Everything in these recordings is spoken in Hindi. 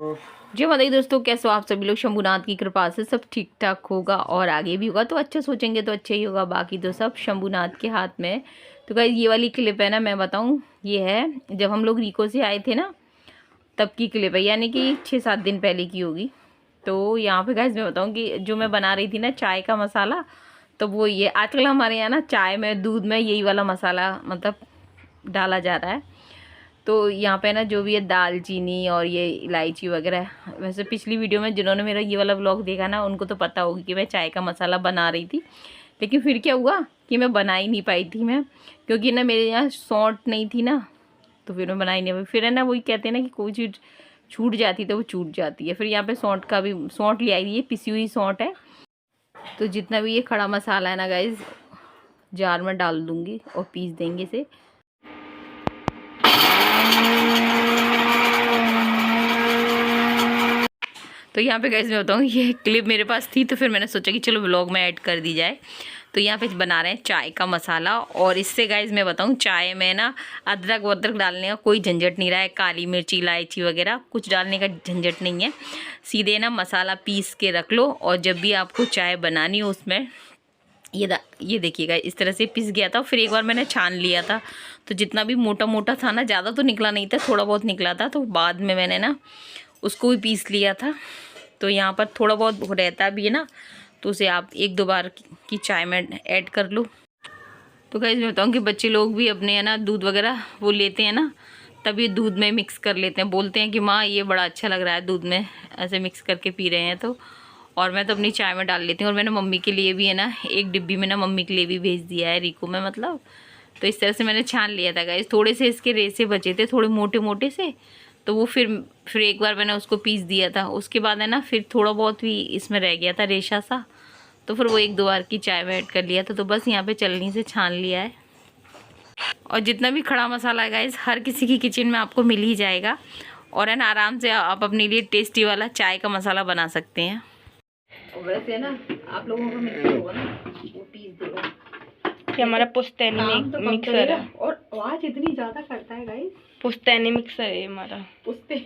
जी बताइए दोस्तों, कैसे हो आप सभी लोग। शंभुनाथ की कृपा से सब ठीक ठाक होगा और आगे भी होगा, तो अच्छा सोचेंगे तो अच्छा ही होगा। बाकी तो सब शंभुनाथ के हाथ में है। तो गाइस ये वाली क्लिप है ना, मैं बताऊं, ये है जब हम लोग रीको से आए थे ना, तब की क्लिप है, यानी कि 6-7 दिन पहले की होगी। तो यहाँ पे गाइस मैं बताऊँ कि जो मैं बना रही थी ना चाय का मसाला, तो वो ये आजकल हमारे यहाँ ना चाय में दूध में यही वाला मसाला मतलब डाला जा रहा है। तो यहाँ पे ना जो भी है दालचीनी और ये इलायची वगैरह, वैसे पिछली वीडियो में जिन्होंने मेरा ये वाला व्लॉग देखा ना, उनको तो पता होगी कि मैं चाय का मसाला बना रही थी। लेकिन फिर क्या हुआ कि मैं बना ही नहीं पाई थी मैं, क्योंकि ना मेरे यहाँ सौंठ नहीं थी ना, तो फिर मैं बना ही नहीं पाई। फिर है ना वही कहते हैं ना कि कोई चीज़ छूट जाती तो वो छूट जाती है। फिर यहाँ पे सौंठ का भी, सौंठ ले आई, ये पिसी हुई सौंठ है। तो जितना भी ये खड़ा मसाला है ना गाइज, जार में डाल दूँगी और पीस देंगे इसे। तो यहाँ पे गाइस मैं बताऊँ, ये क्लिप मेरे पास थी तो फिर मैंने सोचा कि चलो व्लॉग में ऐड कर दी जाए। तो यहाँ पे बना रहे हैं चाय का मसाला, और इससे गाइस मैं बताऊँ चाय में ना अदरक वदरक डालने का कोई झंझट नहीं रहा है, काली मिर्ची इलायची वगैरह कुछ डालने का झंझट नहीं है। सीधे ना मसाला पीस के रख लो, और जब भी आपको चाय बनानी हो उसमें ये देखिएगा इस तरह से पिस गया था। फिर एक बार मैंने छान लिया था, तो जितना भी मोटा मोटा था ना, ज़्यादा तो निकला नहीं था, थोड़ा बहुत निकला था। तो बाद में मैंने ना उसको भी पीस लिया था। तो यहाँ पर थोड़ा बहुत रहता भी है ना, तो उसे आप 1-2 बार की चाय में ऐड कर लो। तो गाइस मैं बताऊँ कि बच्चे लोग भी अपने है ना दूध वगैरह वो लेते हैं ना, तब ये दूध में मिक्स कर लेते हैं, बोलते हैं कि माँ ये बड़ा अच्छा लग रहा है दूध में ऐसे मिक्स करके पी रहे हैं। तो और मैं तो अपनी चाय में डाल लेती हूँ। और मैंने मम्मी के लिए भी है ना एक डिब्बी में ना मम्मी के लिए भी भेज दिया है रीको में, मतलब। तो इस तरह से मैंने छान लिया था गाइस। थोड़े से इसके रेसे बचे थे, थोड़े मोटे मोटे से, तो वो फिर एक बार मैंने उसको पीस दिया था। उसके बाद है ना फिर थोड़ा बहुत भी इसमें रह गया था रेशा सा, तो फिर वो 1-2 बार की चाय में ऐड कर लिया था। तो बस यहाँ पे चलनी से छान लिया है। और जितना भी खड़ा मसाला है गाइस, हर किसी की किचन में आपको मिल ही जाएगा, और है ना आराम से आप अपने लिए टेस्टी वाला चाय का मसाला बना सकते हैं। और वैसे ना आप लोगों को मिक्सर होगा ना, वो पीस देगा। ये हमारा पुश्तैनी तो मिक्सर है, और आवाज इतनी ज्यादा करता है गाइस। पुश्तैनी मिक्सर है हमारा। पुश्ते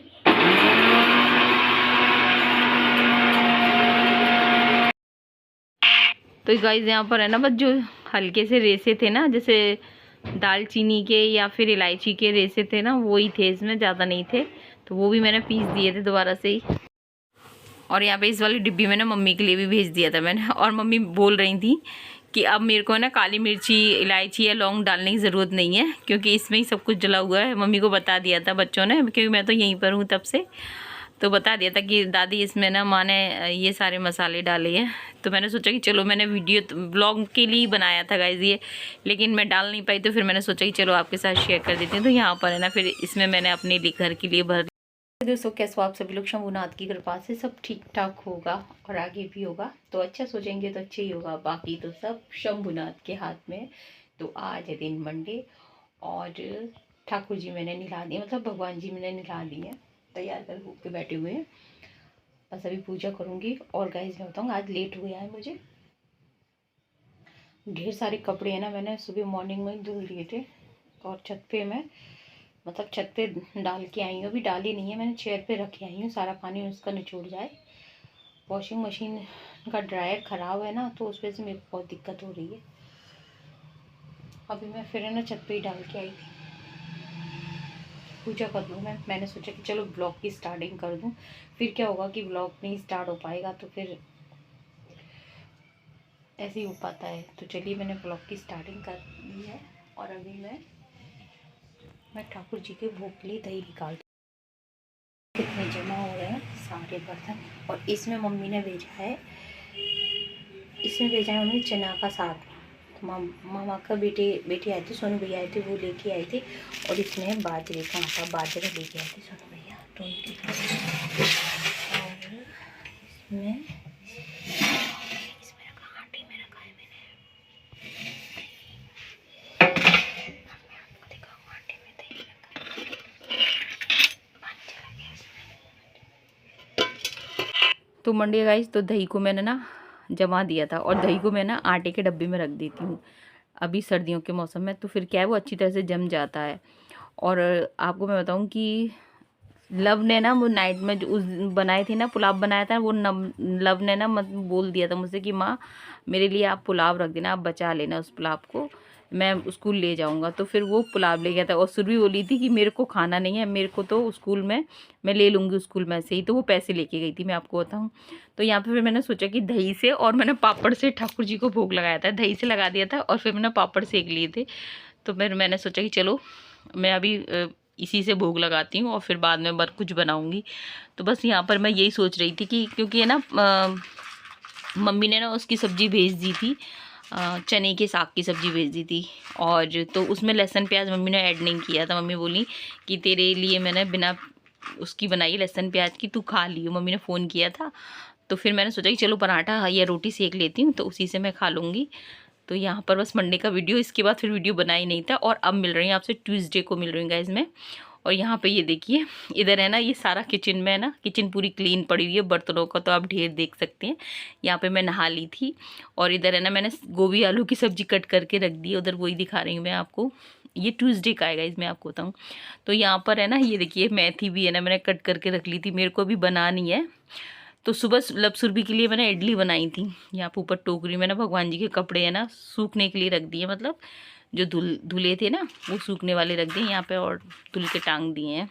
तो गाइस यहाँ पर है ना बस जो हल्के से रेसे थे ना, जैसे दालचीनी के या फिर इलायची के रेसे थे ना, वो ही थे इसमें, ज़्यादा नहीं थे। तो वो भी मैंने पीस दिए थे दोबारा से ही। और यहाँ पे इस वाली डिब्बी में ना मम्मी के लिए भी भेज दिया था मैंने। और मम्मी बोल रही थी कि अब मेरे को ना काली मिर्ची इलायची या लौंग डालने की ज़रूरत नहीं है, क्योंकि इसमें ही सब कुछ डला हुआ है। मम्मी को बता दिया था बच्चों ने, क्योंकि मैं तो यहीं पर हूँ तब से। तो बता दिया था कि दादी इसमें ना माँ ने ये सारे मसाले डाले हैं। तो मैंने सोचा कि चलो, मैंने वीडियो ब्लॉग के लिए ही बनाया था गाइज ये, लेकिन मैं डाल नहीं पाई। तो फिर मैंने सोचा कि चलो आपके साथ शेयर कर देती हूँ। तो यहाँ पर है ना फिर इसमें मैंने अपने घर के लिए भर। दोस्तों कैसे हो आप सभी लोग। शंभुनाथ की कृपा से सब ठीक ठाक होगा और आगे भी होगा, तो अच्छा सोचेंगे तो अच्छा ही होगा। बाकी तो सब शंभुनाथ के हाथ में। तो आज है दिन मंडे, और ठाकुर जी मैंने नहला दिए, मतलब भगवान जी मैंने नहला दिए, तैयार कर के बैठे हुए हैं। बस अभी पूजा करूँगी। और गाइस मैं बताऊँ आज लेट हो गया है मुझे, ढेर सारे कपड़े हैं ना, मैंने सुबह मॉर्निंग में धुल दिए थे। और छत पे मैं मतलब छत पे डाल के आई हूँ, अभी डाली नहीं है, मैंने चेयर पे रख के आई हूँ, सारा पानी उसका निचोड़ जाए। वॉशिंग मशीन का ड्रायर ख़राब है ना, तो उस वजह से मेरे को बहुत दिक्कत हो रही है। अभी मैं फिर है ना छत पे ही डाल के आई थी। पूजा कर लूँ मैंने सोचा कि चलो ब्लॉग की स्टार्टिंग कर दूँ। फिर क्या होगा कि ब्लॉग नहीं स्टार्ट हो पाएगा, तो फिर ऐसे ही हो पाता है। तो चलिए मैंने ब्लॉग की स्टार्टिंग कर दी है। और अभी मैं ठाकुर जी के भोग के लिए दही निकालती हूँ। कितने जमा हो रहे हैं सारे बर्तन। और इसमें मम्मी ने भेजा है, मम्मी चना का साग। तो मामा का बेटे आए थे, सोनू भैया आए थे, वो लेके आए थे। और इसमें बाजरे का आटा, बाजरे लेके आए थे सोनू भैया, तो उनके और इसमें आटे में रखा है मैंने, दिखाऊँ आटे में दही रखा। तो मंडी गाइस, तो दही को मैंने ना जमा दिया था, और दही को मैं ना आटे के डब्बे में रख देती हूँ अभी सर्दियों के मौसम में, तो फिर क्या है वो अच्छी तरह से जम जाता है। और आपको मैं बताऊँ कि लव ने ना वो नाइट में जो उस बनाई थी ना, पुलाव बनाया था वो लव ने ना बोल दिया था मुझसे कि माँ मेरे लिए आप पुलाव रख देना, आप बचा लेना उस पुलाव को, मैं स्कूल ले जाऊंगा। तो फिर वो पुलाव ले गया था। और सुरभि बोली थी कि मेरे को खाना नहीं है, मेरे को तो स्कूल में मैं ले लूँगी स्कूल में से ही, तो वो पैसे लेके गई थी, मैं आपको बताऊँ। तो यहाँ पे फिर मैंने सोचा कि दही से, और मैंने पापड़ से ठाकुर जी को भोग लगाया था, दही से लगा दिया था और फिर मैंने पापड़ सेक लिए थे। तो फिर मैंने सोचा कि चलो मैं अभी इसी से भोग लगाती हूँ और फिर बाद में कुछ बनाऊँगी। तो बस यहाँ पर मैं यही सोच रही थी कि क्योंकि है ना मम्मी ने ना उसकी सब्ज़ी भेज दी थी, चने के साग की सब्ज़ी भेज दी थी, और तो उसमें लहसुन प्याज मम्मी ने ऐड नहीं किया था। मम्मी बोली कि तेरे लिए मैंने बिना उसकी बनाई लहसुन प्याज की, तू खा लियो। मम्मी ने फ़ोन किया था, तो फिर मैंने सोचा कि चलो पराठा या रोटी सेक लेती हूँ, तो उसी से मैं खा लूँगी। तो यहाँ पर बस मंडे का वीडियो, इसके बाद फिर वीडियो बना ही नहीं था। और अब मिल रही हूँ आपसे ट्यूसडे को मिल रही हूँ गाइज़ मैं। और यहाँ पे ये देखिए, इधर है ना ये सारा किचन में है ना, किचन पूरी क्लीन पड़ी हुई है, बर्तनों का तो आप ढेर देख सकते हैं। यहाँ पे मैं नहा ली थी। और इधर है ना मैंने गोभी आलू की सब्ज़ी कट करके रख दी है, उधर वही दिखा रही हूँ मैं आपको। ये ट्यूसडे का है गाइज़, मैं आपको बताऊँ। तो यहाँ पर है ना ये देखिए मेथी भी है ना, मैंने कट करके रख ली थी, मेरे को अभी बनानी है। तो सुबह सुरभि के लिए मैंने इडली बनाई थी। यहाँ पे ऊपर टोकरी में ना भगवान जी के कपड़े है ना सूखने के लिए रख दिए, मतलब जो धुले थे ना वो सूखने वाले रख दिए यहाँ पे, और धुल के टांग दिए हैं।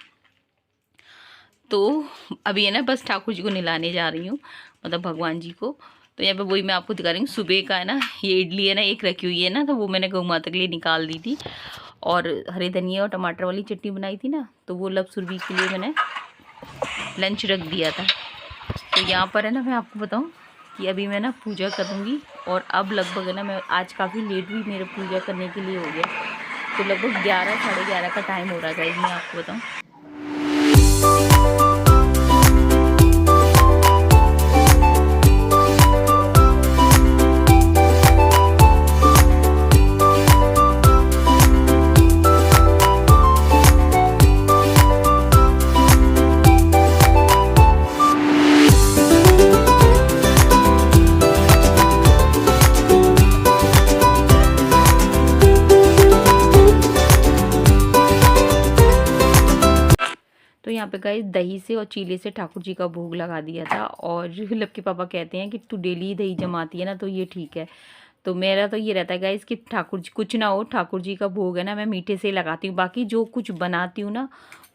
तो अभी है ना बस ठाकुर जी को नहलाने जा रही हूँ, मतलब भगवान जी को। तो यहाँ पे वही मैं आपको दिखा रही हूँ। सुबह का है ना ये इडली है ना एक रखी हुई है ना, तो वो मैंने गौ माता के लिए निकाल दी थी। और हरे धनिया और टमाटर वाली चटनी बनाई थी ना, तो वो सुरभि के लिए मैंने लंच रख दिया था। तो यहाँ पर है ना मैं आपको बताऊँ कि अभी मैं ना पूजा करूँगी। और अब लगभग है ना मैं आज काफ़ी लेट हुई, मेरे पूजा करने के लिए हो गया, तो लगभग 11 साढ़े 11 का टाइम हो रहा है गाइस, मैं आपको बताऊँ। तो यहाँ पे गाइस दही से और चीले से ठाकुर जी का भोग लगा दिया था। और लब के पापा कहते हैं कि तू डेली दही जमाती है ना, तो ये ठीक है। तो मेरा तो ये रहता है गाइस कि ठाकुर जी कुछ ना हो, ठाकुर जी का भोग है ना मैं मीठे से लगाती हूँ। बाकी जो कुछ बनाती हूँ ना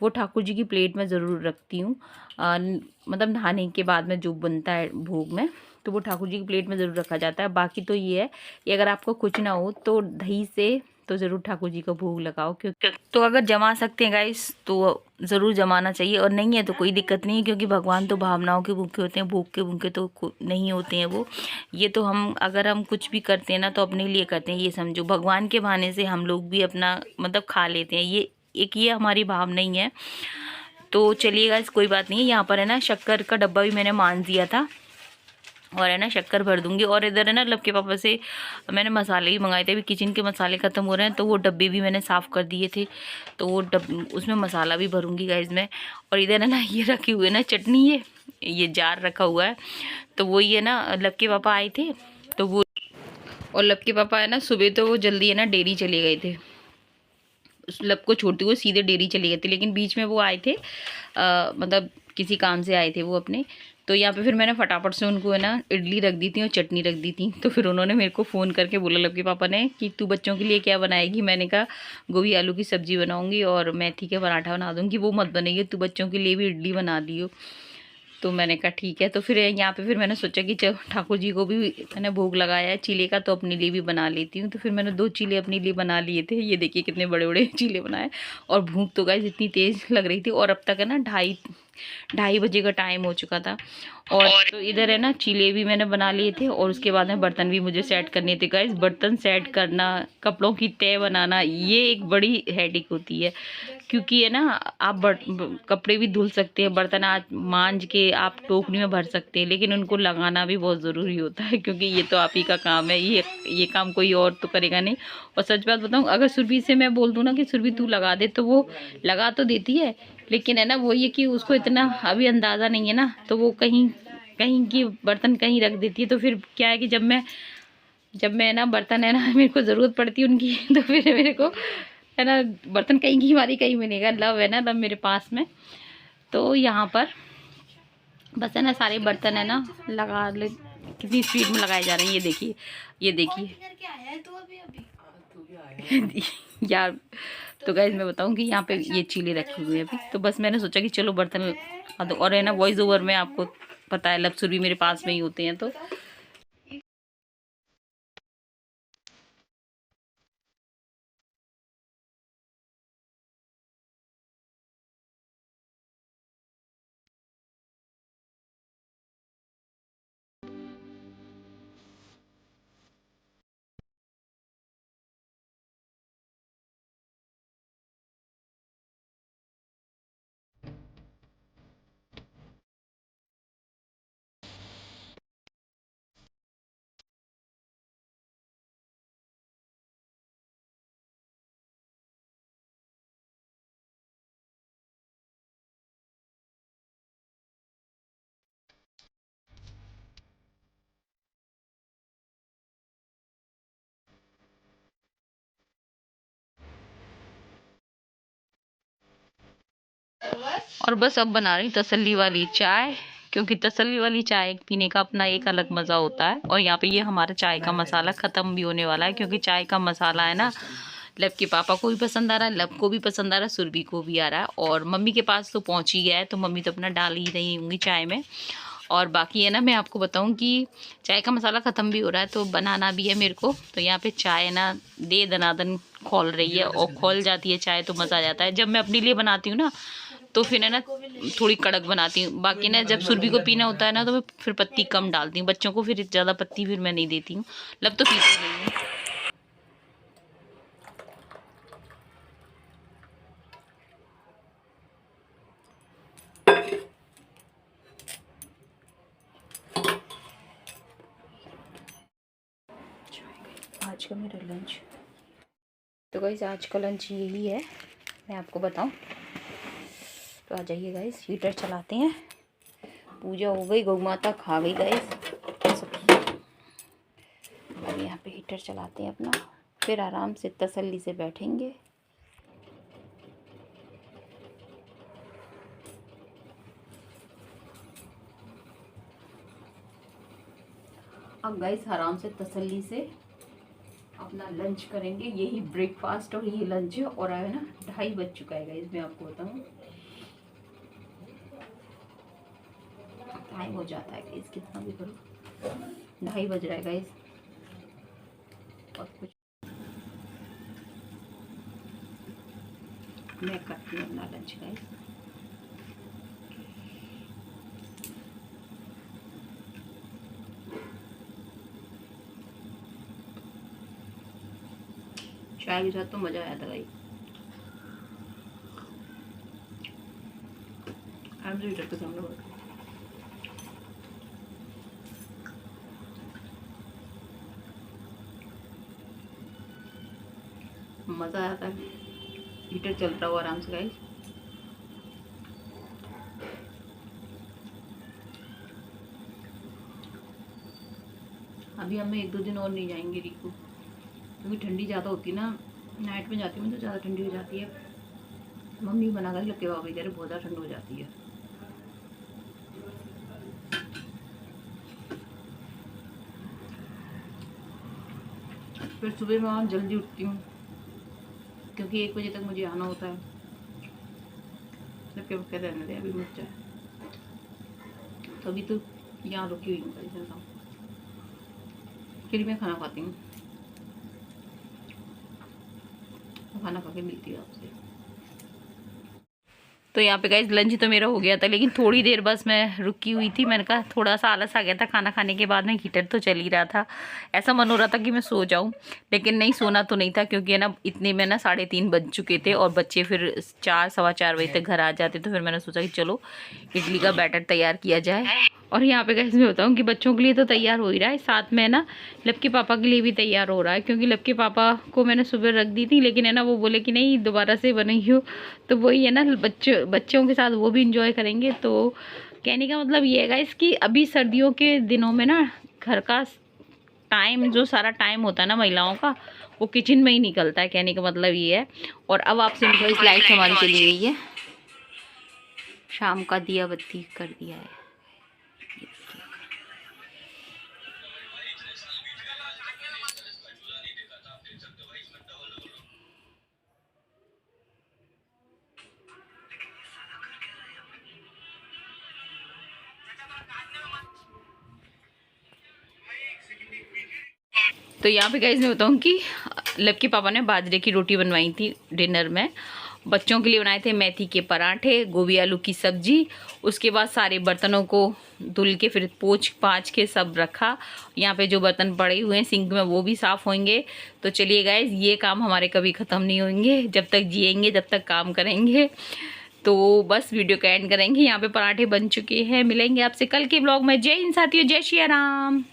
वो ठाकुर जी की प्लेट में ज़रूर रखती हूँ। मतलब नहाने के बाद में जो बनता है भोग में, तो वो ठाकुर जी की प्लेट में ज़रूर रखा जाता है। बाकी तो ये है कि अगर आपको कुछ ना हो तो दही से तो ज़रूर ठाकुर जी का भोग लगाओ। क्योंकि तो अगर जमा सकते हैं गाइस तो ज़रूर जमाना चाहिए, और नहीं है तो कोई दिक्कत नहीं है, क्योंकि भगवान तो भावनाओं के भूखे होते हैं, भोग के भूखे तो नहीं होते हैं वो। ये तो हम अगर हम कुछ भी करते हैं ना तो अपने लिए करते हैं, ये समझो। भगवान के बहाने से हम लोग भी अपना मतलब खा लेते हैं, ये हमारी भावना नहीं है। तो चलिए गाइस कोई बात नहीं है। यहाँ पर है ना शक्कर का डब्बा भी मैंने मान दिया था, और है ना शक्कर भर दूंगी। और इधर है ना लब के पापा से मैंने मसाले भी मंगाए थे, अभी किचन के मसाले ख़त्म हो रहे हैं, तो वो डब्बे भी मैंने साफ़ कर दिए थे, तो वो उसमें मसाला भी भरूंगी गाइज मैं। और इधर है ना ये रखी हुई है ना चटनी, ये जार रखा हुआ है, तो वही है ना लब के पापा आए थे तो वो, और लब के पापा है ना सुबह तो वो जल्दी है ना डेयरी चले गए थे, उस लब को छोड़ते हुए सीधे डेयरी चले गए थे, लेकिन बीच में वो आए थे मतलब किसी काम से आए थे वो अपने। तो यहाँ पे फिर मैंने फटाफट से उनको है ना इडली रख दी थी और चटनी रख दी थी। तो फिर उन्होंने मेरे को फ़ोन करके बोला लब के पापा ने कि तू बच्चों के लिए क्या बनाएगी। मैंने कहा गोभी आलू की सब्ज़ी बनाऊँगी और मेथी के पराठा बना दूँगी, वो मत बनेगी, तू बच्चों के लिए भी इडली बना दियो। तो मैंने कहा ठीक है। तो फिर यहाँ पे फिर मैंने सोचा कि चलो ठाकुर जी को भी मैंने भोग लगाया है चीले का, तो अपने लिए भी बना लेती हूँ। तो फिर मैंने 2 चीले अपने लिए बना लिए थे, ये देखिए कितने बड़े बड़े चीले बनाए। और भूख तो गाइस इतनी तेज़ लग रही थी, और अब तक है ना 2:30 बजे का टाइम हो चुका था। और तो इधर है ना चीले भी मैंने बना लिए थे, और उसके बाद में बर्तन भी मुझे सेट करने थे गाइस। बर्तन सेट करना, कपड़ों की तय बनाना, ये एक बड़ी हेडेक होती है, क्योंकि है ना आप कपड़े भी धुल सकते हैं, बर्तन आज मांज के आप टोकरी में भर सकते हैं, लेकिन उनको लगाना भी बहुत ज़रूरी होता है, क्योंकि ये तो आप ही का काम है, ये काम कोई और तो करेगा नहीं। और सच बात बताऊँ, अगर सुरभि से मैं बोल दूँ ना कि सुरभि तू लगा दे, तो वो लगा तो देती है, लेकिन है ना वो ये कि उसको इतना अभी अंदाज़ा नहीं है ना, तो वो कहीं की बर्तन कहीं रख देती है। तो फिर क्या है कि जब मैं ना बर्तन है ना मेरे को ज़रूरत पड़ती है उनकी, तो फिर मेरे को है ना बर्तन कहीं की हमारी कहीं मिलेगा। लव है ना, लव मेरे पास में, तो यहाँ पर बस है ना, सारे बर्तन है ना लगा ले, कितनी स्पीड में लगाए जा रहे हैं। ये देखिए, ये देखिए यार। तो गाइस मैं बताऊं कि यहाँ पे ये चीले रखी हुई है अभी, तो बस मैंने सोचा कि चलो बर्तन लगा दो। और है ना वॉइस ओवर में आपको पता है लपसुर भी मेरे पास में ही होते हैं, तो और बस अब बना रही तसल्ली वाली चाय, क्योंकि तसल्ली वाली चाय पीने का अपना एक अलग मज़ा होता है। और यहाँ पे ये हमारा चाय का मसाला ख़त्म भी होने वाला है, क्योंकि चाय का मसाला है ना लब के पापा को भी पसंद आ रहा है, लब को भी पसंद आ रहा है, सुरभि को भी आ रहा है, और मम्मी के पास तो पहुँच ही गया है, तो मम्मी तो अपना डाल ही रही होंगी चाय में। और बाकी है ना, मैं आपको बताऊं कि चाय का मसाला ख़त्म भी हो रहा है, तो बनाना भी है मेरे को। तो यहाँ पे चाय ना दे दनादन खोल रही है, और खोल जाती है चाय तो मज़ा आ जाता है। जब मैं अपने लिए बनाती हूँ ना तो फिर है ना थोड़ी कड़क बनाती हूँ। बाकी ना जब सुरभि को पीना होता है ना तो मैं फिर पत्ती कम डालती हूँ, बच्चों को फिर ज़्यादा पत्ती फिर मैं नहीं देती हूँ। लब तो पीती नहीं हूँ। आज का मेरा लंच, तो गाइस आज का लंच यही है, मैं आपको बताऊं। तो आ जाइए गाइस, हीटर चलाते हैं। पूजा हो गई, गौ माता खा गई गाइस। अब यहाँ पे हीटर चलाते हैं अपना, फिर आराम से तसल्ली से बैठेंगे। अब गाइस आराम से तसल्ली से अपना लंच करेंगे। यही ब्रेकफास्ट और यही लंच है। और है ना 2:30 बज चुका है गाइस, मैं आपको बताऊं टाइम हो जाता है गाइस, कितना भी करो 2:30 बज रहा है गाइस। और कुछ मैं करती हूँ अपना लंच गाइस। चाय के साथ तो मज़ा आया था भाई। मज़ा आता है, हीटर चल रहा हो आराम से गाइस। अभी हमें 1-2 दिन और नहीं जाएंगे रिकू, क्योंकि ठंडी ज़्यादा होती है ना, नाइट में जाती हूँ तो ज़्यादा ठंडी हो जाती है। मम्मी बना कर लगे बाबा इधर बहुत ज़्यादा ठंड हो जाती है। फिर सुबह मैं जल्दी उठती हूँ, क्योंकि 1 बजे तक मुझे आना होता है। जबकि कहते रहने दे, अभी मत जाए। तो अभी तो यहाँ रुकी हुई हूँ, फिर मैं खाना खाती हूँ, खाना खा के मिलती हूँ आपसे। तो यहाँ पे गाइस लंच तो मेरा हो गया था, लेकिन थोड़ी देर बस मैं रुकी हुई थी। मैंने कहा थोड़ा सा आलस आ गया था खाना खाने के बाद में, हीटर तो चल ही रहा था। ऐसा मन हो रहा था कि मैं सो जाऊं, लेकिन नहीं, सोना तो नहीं था, क्योंकि है ना इतने में ना 3:30 बज चुके थे, और बच्चे फिर 4-4:15 बजे तक घर आ जाते। तो फिर मैंने सोचा कि चलो इडली का बैटर तैयार किया जाए। और यहाँ पे गाइस मैं बताऊँ कि बच्चों के लिए तो तैयार हो ही रहा है, साथ में ना लब के पापा के लिए भी तैयार हो रहा है, क्योंकि लब के पापा को मैंने सुबह रख दी थी, लेकिन है ना वो बोले कि नहीं दोबारा से बनाई हो। तो वही है ना, बच्चों के साथ वो भी इंजॉय करेंगे। तो कहने का मतलब ये है गाइस कि अभी सर्दियों के दिनों में ना घर का टाइम, जो सारा टाइम होता है ना महिलाओं का, वो किचन में ही निकलता है, कहने का मतलब ये है। और अब आपसे इस लाइट हमारी चली गई है, शाम का दिया बत्ती कर दिया है। ये देखिए। तो यहाँ पे गाइस मैं बताऊँ कि लव पापा ने बाजरे की रोटी बनवाई थी डिनर में। बच्चों के लिए बनाए थे मेथी के पराठे, गोभी आलू की सब्जी। उसके बाद सारे बर्तनों को धुल के फिर पोंछ पाँच के सब रखा। यहाँ पे जो बर्तन पड़े हुए हैं सिंक में वो भी साफ़ होंगे। तो चलिए गाइस, ये काम हमारे कभी ख़त्म नहीं होंगे, जब तक जिएंगे जब तक काम करेंगे। तो बस वीडियो का एंड करेंगे। यहाँ पे पराठे बन चुके हैं। मिलेंगे आपसे कल के ब्लॉग में। जय हिंद साथियों, जय श्री राम।